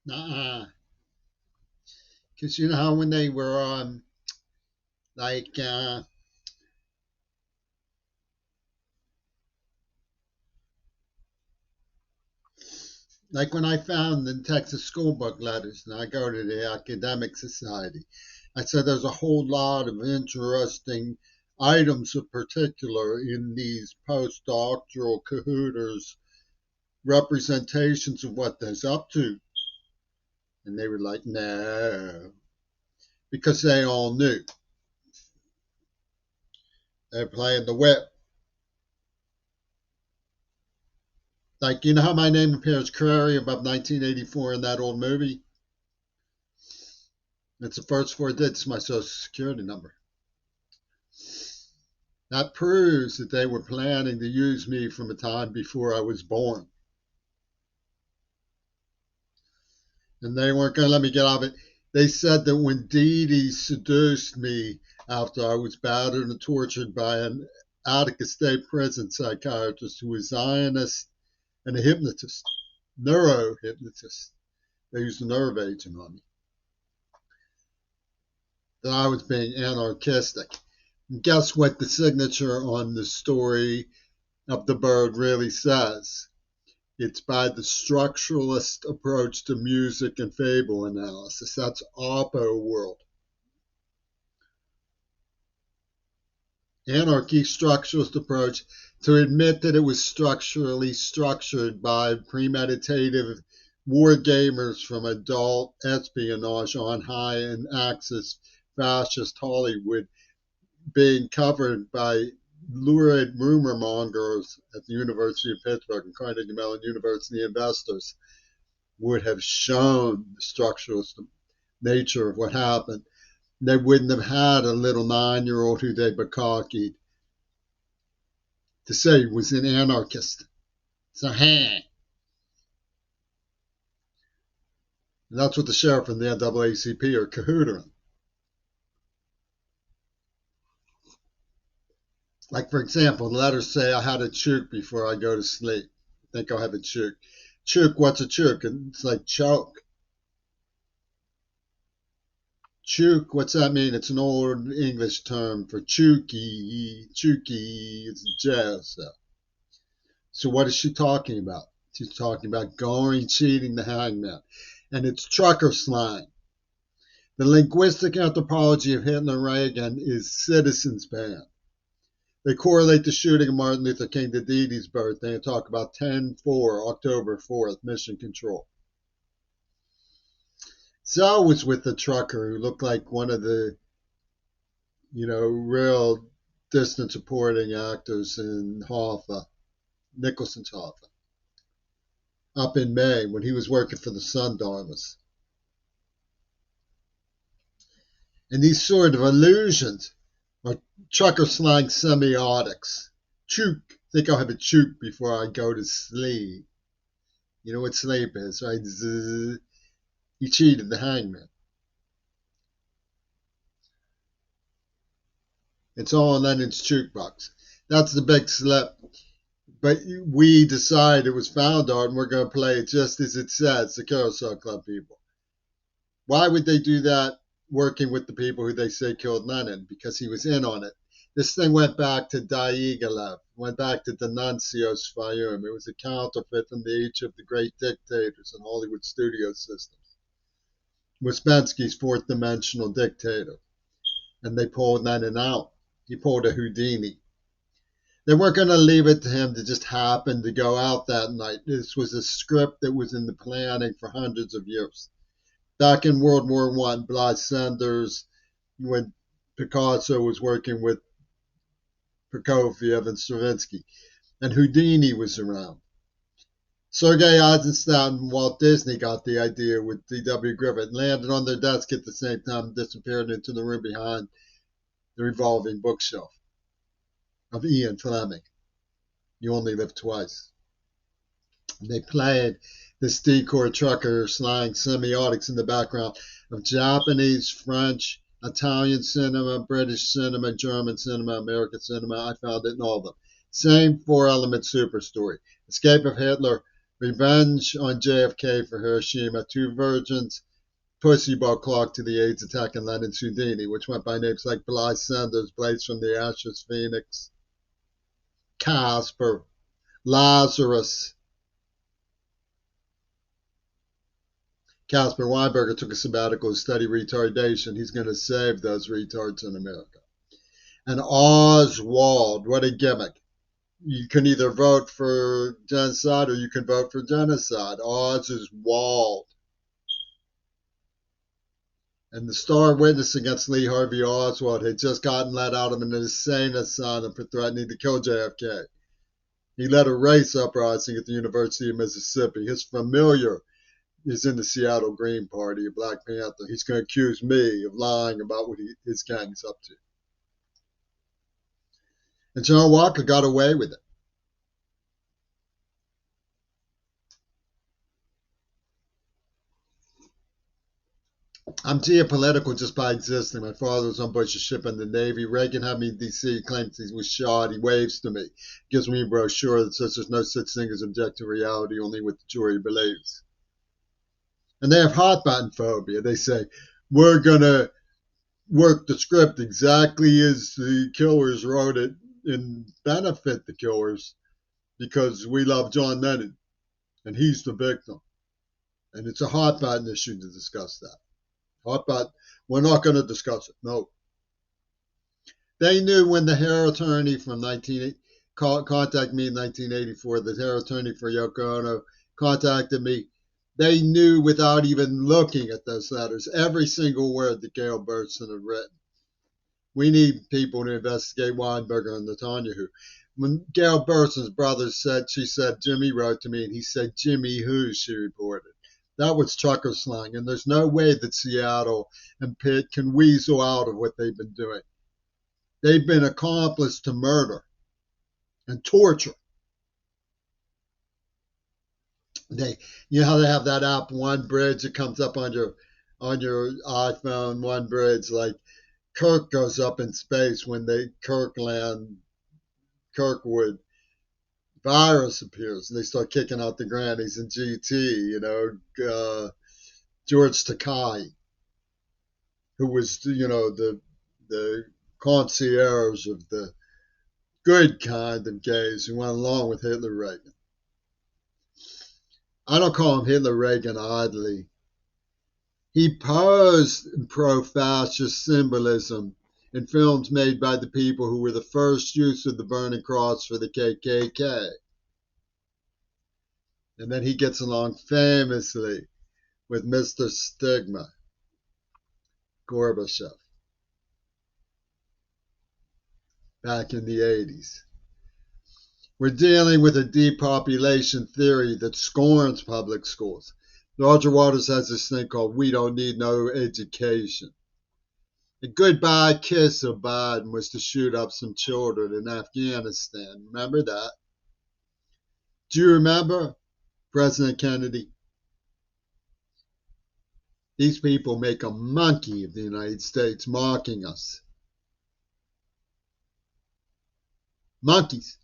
Nuh-uh. Because you know how when they were like like when I found the Texas school book letters, and I go to the academic society, I said there's a whole lot of interesting items of particular in these postdoctoral cahooters representations of what they're up to. And they were like, no, because they all knew they're playing the whip. Like, you know how my name appears Crary above 1984 in that old movie? It's the first four digits of my social security number. That proves that they were planning to use me from a time before I was born. And they weren't going to let me get out of it. They said that when Dee Dee seduced me after I was battered and tortured by an Attica State Prison psychiatrist who was Zionist and a hypnotist, neuro hypnotist, they used a nerve agent on me, that I was being anarchistic. And guess what the signature on the story of the bird really says? It's by the structuralist approach to music and fable analysis. That's Oppo World. Anarchy structuralist approach to admit that it was structurally structured by premeditative war gamers from adult espionage on high and axis fascist Hollywood being covered by lurid rumor mongers at the University of Pittsburgh and Carnegie Mellon University investors would have shown the structuralist nature of what happened. They wouldn't have had a little 9-year-old who they bukkake to say he was an anarchist. So, hey. And that's what the sheriff and the NAACP are cahootering. Like, for example, the letters say I had a chook before I go to sleep. I think I'll have a chook. Chook, what's a chook? It's like choke. Chook, what's that mean? It's an old English term for chooky. Chooky, it's jazz stuff. So what is she talking about? She's talking about going, cheating the hangman. And it's trucker slang. The linguistic anthropology of Hitler and Reagan is citizens band. They correlate the shooting of Martin Luther King to Dee Dee's birthday and talk about 10/4, October 4th, mission control. So I was with the trucker who looked like one of the, real distance reporting actors in Hoffa, Nicholson's Hoffa, up in May when he was working for the Sun Dharmas. And these sort of illusions are trucker slang semiotics. Chook. Think I'll have a chook before I go to sleep. You know what sleep is, right? Zzz. He cheated the hangman. It's all in Lenin's jukebox. That's the big slip. But we decide it was found art and we're going to play it just as it says, the Carousel Club people. Why would they do that working with the people who they say killed Lenin? Because he was in on it. This thing went back to Diaghilev, went back to D'Annunzio Sfaium. It was a counterfeit from the age of the great dictators and Hollywood studio systems. Ouspensky's fourth dimensional dictator. And they pulled Lenin out. He pulled a Houdini. They weren't going to leave it to him to just happen to go out that night. This was a script that was in the planning for hundreds of years. Back in World War I, Blas Sanders, when Picasso was working with Prokofiev and Stravinsky, and Houdini was around. Sergei Eisenstadt and Walt Disney got the idea with D.W. Griffith, landed on their desk at the same time, and disappeared into the room behind the revolving bookshelf of Ian Fleming. You only live twice. And they played this decor trucker slang semiotics in the background of Japanese, French, Italian cinema, British cinema, German cinema, American cinema. I found it in all of them. Same four-element super story. Escape of Hitler, Revenge on JFK for Hiroshima, Two Virgins, Pussy Ball Clock to the AIDS attack, and Lenin Sudini, which went by names like Bly Sanders, Blaze from the Ashes, Phoenix, Casper, Lazarus. Caspar Weinberger took a sabbatical to study retardation. He's going to save those retards in America. And Oswald, what a gimmick. You can either vote for genocide or you can vote for genocide. Oz is Wald. And the star witness against Lee Harvey Oswald had just gotten let out of an insane asylum for threatening to kill JFK. He led a race uprising at the University of Mississippi. His familiar is in the Seattle Green Party, a Black Panther. He's going to accuse me of lying about what his gang's up to. And John Walker got away with it. I'm geopolitical just by existing. My father was on Bush's ship in the Navy. Reagan had me in D.C. He claims he was shot. He waves to me. Gives me a brochure that says there's no such thing as objective reality, only what the jury believes. And they have hot button phobia. They say, we're going to work the script exactly as the killers wrote it and benefit the killers because we love John Lennon and he's the victim. And it's a hot button issue to discuss that. Hot button. We're not going to discuss it. No. They knew when the hair attorney from contacted me in 1984, the hair attorney for Yoko Ono contacted me. They knew without even looking at those letters, every single word that Gail Burson had written. We need people to investigate Weinberger and Netanyahu. When Gail Burson's brother said, she said, Jimmy wrote to me, and he said, Jimmy who, she reported. That was trucker slang, and there's no way that Seattle and Pitt can weasel out of what they've been doing. They've been accomplices to murder and torture. You know how they have that app, One Bridge, that comes up on your iPhone, One Bridge, like Kirk goes up in space when Kirkwood virus appears and they start kicking out the grannies in GT, George Takei, who was, the concierge of the good kind of gays who went along with Hitler Reagan. I don't call him Hitler Reagan idly. He posed in pro-fascist symbolism in films made by the people who were the first use of the burning cross for the KKK. And then he gets along famously with Mr. Stigma, Gorbachev, back in the 80s. We're dealing with a depopulation theory that scorns public schools. Roger Waters has this thing called We Don't Need No Education. The goodbye kiss of Biden was to shoot up some children in Afghanistan. Remember that? Do you remember President Kennedy? These people make a monkey of the United States, mocking us. Monkeys.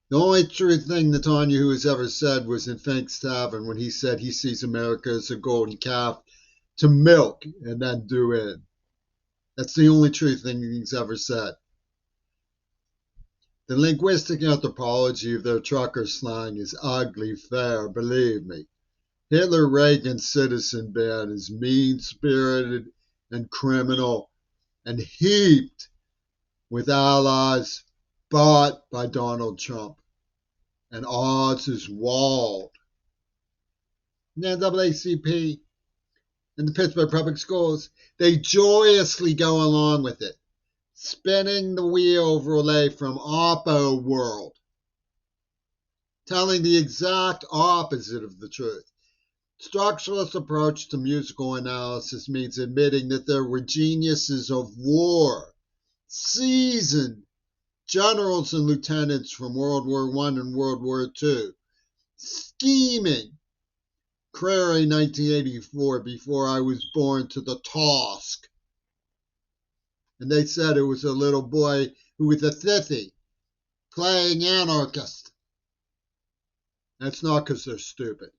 The only true thing Netanyahu has ever said was in Fink's Tavern when he said he sees America as a golden calf to milk and then do in. That's the only true thing he's ever said. The linguistic anthropology of their trucker slang is ugly fair, believe me. Hitler Reagan's citizen band is mean-spirited and criminal and heaped with allies bought by Donald Trump. And Oz is walled. The NAACP and the Pittsburgh Public Schools, they joyously go along with it, spinning the wheel of relay from Oppo world, telling the exact opposite of the truth. Structuralist approach to musical analysis means admitting that there were geniuses of war, seasoned generals and lieutenants from World War I and World War II, scheming. Crary, 1984, before I was born, to the task. And they said it was a little boy who was a thithy, playing anarchist. That's not because they're stupid.